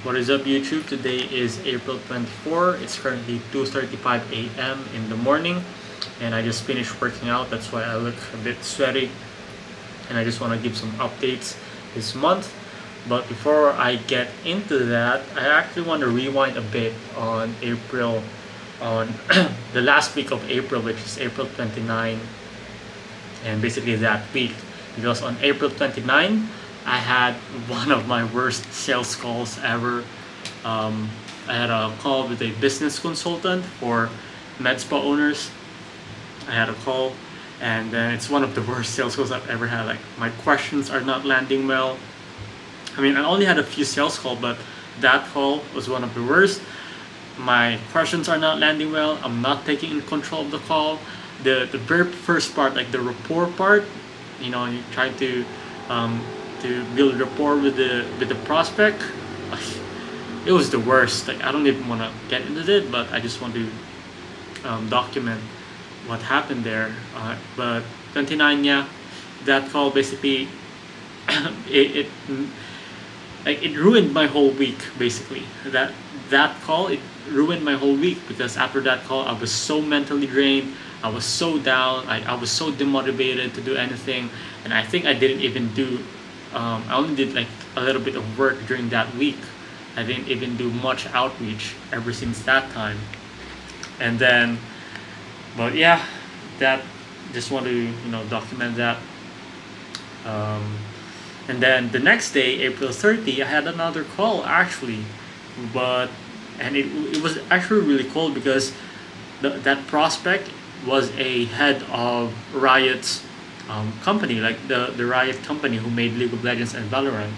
What is up, YouTube? Today is April 24. It's currently 2:35 a.m. in the morning, and I just finished working out. That's why I look a bit sweaty, and I just want to give some updates this month. But before I get into that, I actually want to rewind a bit on on the last week of April, which is April 29, and basically that week. Because on April 29, I had one of my worst sales calls ever. I had a call with a business consultant for med spa owners. I had a call, and then it's one of the worst sales calls I've ever had. Like, my questions are not landing well. I mean, I only had a few sales calls, but that call was one of the worst. My questions are not landing well. I'm not taking in control of the call. The very first part, like the rapport part, you try to build rapport with the prospect. It was the worst. Like, I don't even want to get into it, but I just want to document what happened there. But 29, yeah, that call basically it like it ruined my whole week. Basically, that call, it ruined my whole week, because after that call I was so mentally drained. I was so down. I was so demotivated to do anything, and I think I didn't even do. I only did like a little bit of work during that week. I didn't even do much outreach ever since that time. And then, but yeah, that, just want to document that. Um, and then the next day, April 30, I had another call actually, but and it was actually really cool, because that prospect was a head of Riot's company, like the Riot company who made League of Legends and Valorant.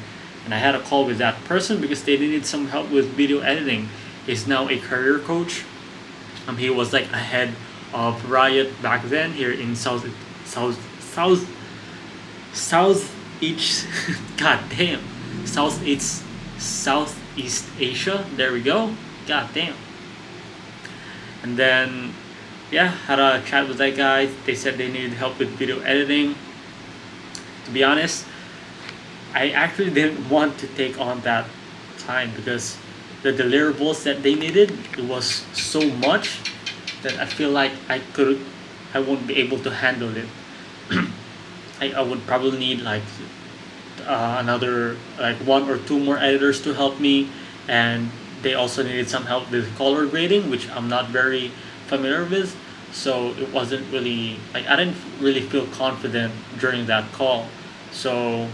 And I had a call with that person because they needed some help with video editing. He's now a career coach. He was like a head of Riot back then here in South South Southeast. God damn, Southeast Asia. There we go. God damn. And then, yeah, had a chat with that guy. They said they needed help with video editing. To be honest, I actually didn't want to take on that time, because the deliverables that they needed, it was so much that I feel like I won't be able to handle it. I would probably need like another, like one or two more editors to help me, and they also needed some help with color grading, which I'm not very familiar with. So it wasn't really like, I didn't really feel confident during that call. So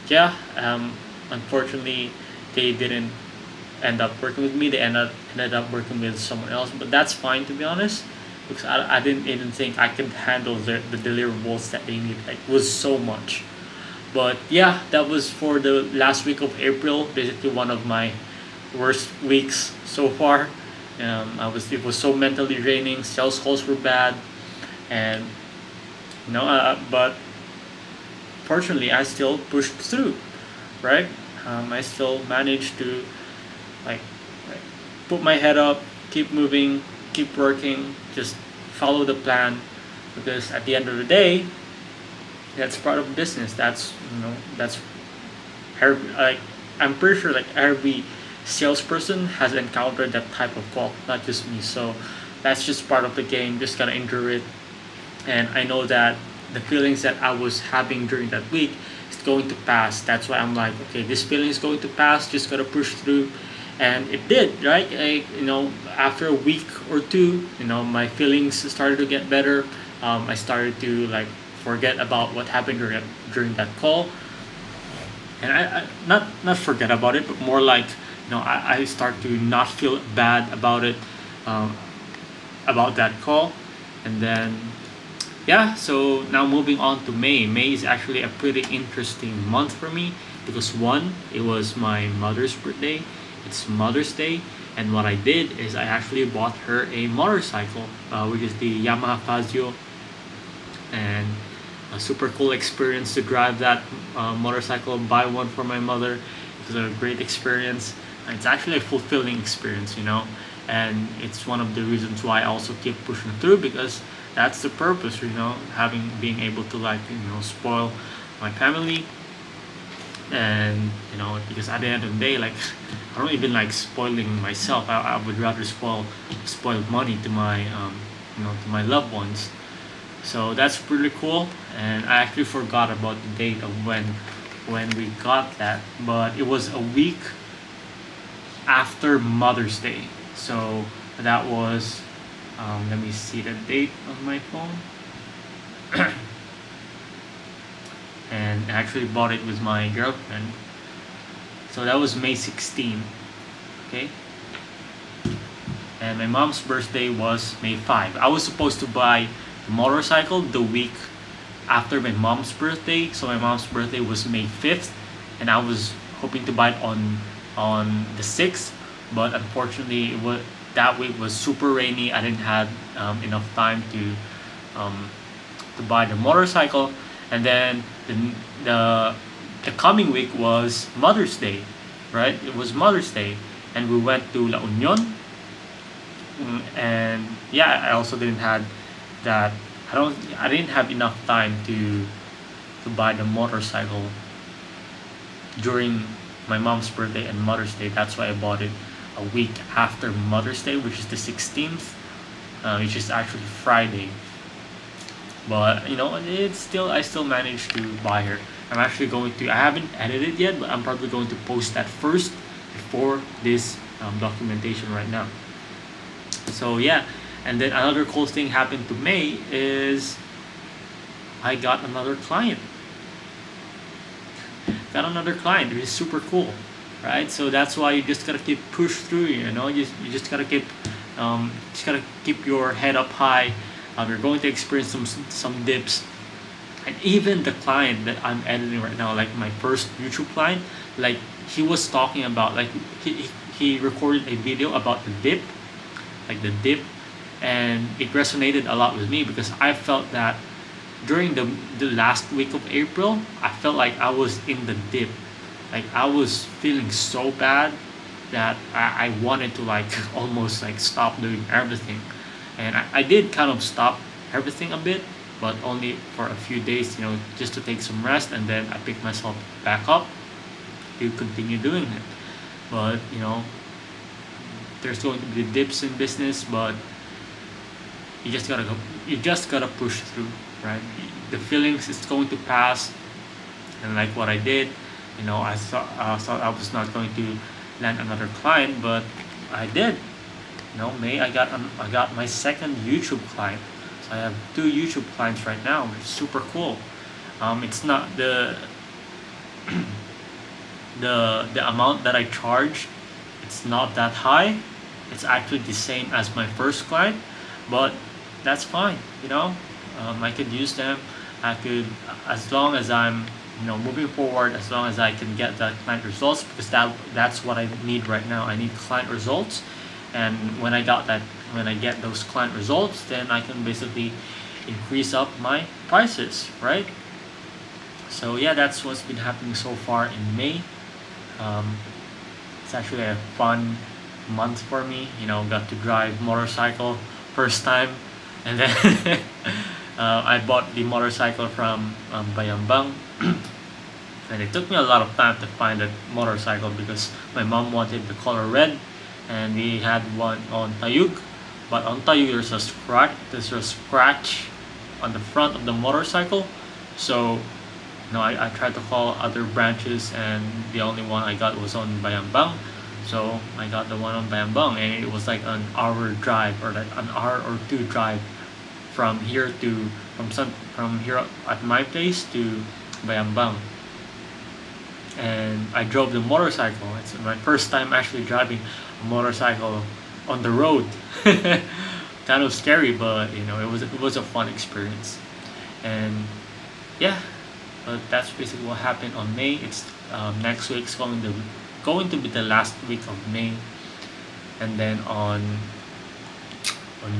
yeah, unfortunately, they didn't end up working with me. They ended up working with someone else, but that's fine, to be honest, because I didn't even think I could handle the deliverables that they need. Like, it was so much. But yeah, that was for the last week of April. Basically, one of my worst weeks so far. It was so mentally draining. Sales calls were bad, and but fortunately, I still pushed through. Right? I still managed to like, like put my head up, keep moving, keep working, just follow the plan, because at the end of the day, that's part of business. That's like, I'm pretty sure like every salesperson has encountered that type of call, not just me. So that's just part of the game. Just gotta endure it, and I know that the feelings that I was having during that week is going to pass. That's why I'm like, okay, this feeling is going to pass. Just gotta push through, and it did. Right? After a week or two, my feelings started to get better. I started to like forget about what happened during that call, and I not forget about it, but more like, I start to not feel bad about it, um, about that call. And then, yeah, so now moving on to May. May is actually a pretty interesting month for me, because one, it was my mother's birthday. It's Mother's Day, and what I did is I actually bought her a motorcycle, which is the Yamaha Casio, and a super cool experience to drive that motorcycle. Buy one for my mother. It was a great experience. It's actually a fulfilling experience, and it's one of the reasons why I also keep pushing through, because that's the purpose, having being able to, like, spoil my family, And because at the end of the day, like, I don't even like spoiling myself. I would rather spoil money to my to my loved ones. So that's pretty cool. And I actually forgot about the date of when we got that, but it was a week after Mother's Day. So that was, let me see the date on my phone. And I actually bought it with my girlfriend. So that was May 16th. Okay. And my mom's birthday was May 5. I was supposed to buy a motorcycle the week after my mom's birthday. So my mom's birthday was May 5th, and I was hoping to buy it on the 6th, but unfortunately that week was super rainy. I didn't have enough time to buy the motorcycle. And then the the coming week was Mother's Day, right? It was Mother's Day, and we went to La Union. And yeah, I also didn't had that. I didn't have enough time to buy the motorcycle during my mom's birthday and Mother's Day. That's why I bought it a week after Mother's Day, which is the 16th, which is actually Friday. But it's still I still managed to buy her. I'm actually going to. I haven't edited yet, but I'm probably going to post that first before this documentation right now. So yeah, and then another cool thing happened to May is I got another client. Got another client, which is super cool, right? So that's why you just gotta keep push through. You just gotta keep your head up high. You're going to experience some dips, and even the client that I'm editing right now, like my first YouTube client, like he was talking about like he recorded a video about the dip, like the dip, and it resonated a lot with me because I felt that during the last week of April, I felt like I was in the dip. Like I was feeling so bad that I wanted to like almost like stop doing everything. And I did kind of stop everything a bit, but only for a few days, just to take some rest, and then I picked myself back up to continue doing it. But there's going to be dips in business, but you just gotta push through, right? The feelings is going to pass. And like what I did, I thought I was not going to land another client, but I did. May I got my second YouTube client. So I have two YouTube clients right now, which is super cool. It's not the amount that I charge. It's not that high. It's actually the same as my first client, but that's fine. I could use them. I could, as long as I'm moving forward, as long as I can get the client results, because that's what I need right now. I need client results, and when I get those client results, then I can basically increase up my prices, right? So yeah, that's what's been happening so far in May. um, it's actually a fun month for me. Got to drive motorcycle first time, and then I bought the motorcycle from Bayambang. And it took me a lot of time to find that motorcycle because my mom wanted the color red, and we had one on Tayug. But on Tayug, there's a scratch on the front of the motorcycle. So I tried to call other branches, and the only one I got was on Bayambang. So I got the one on Bayambang, and it was like an hour drive, or like an hour or two drive from here to from here at my place to Bayambang. And I drove the motorcycle. It's my first time actually driving a motorcycle on the road. Kind of scary, but it was a fun experience. And yeah, but that's basically what happened on May. It's next week's going to be the last week of May, and then on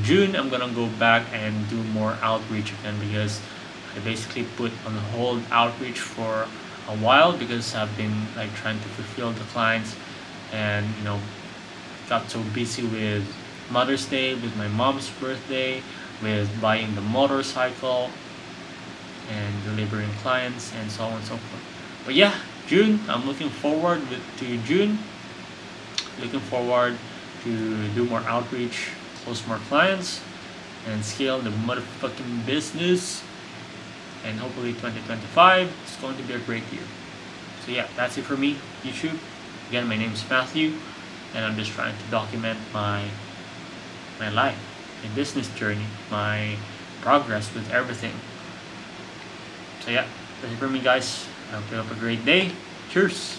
June I'm gonna go back and do more outreach again because I basically put on hold outreach for a while because I've been like trying to fulfill the clients, and got so busy with Mother's Day, with my mom's birthday, with buying the motorcycle and delivering clients and so on and so forth. But yeah, June. I'm looking forward to June. Looking forward to do more outreach, host more clients, and scale the motherfucking business. And hopefully 2025 is going to be a great year. So yeah, that's it for me, YouTube. Again, my name is Matthew, and I'm just trying to document my life, my business journey, my progress with everything. So yeah, that's it for me, guys. I hope you have a great day. Cheers.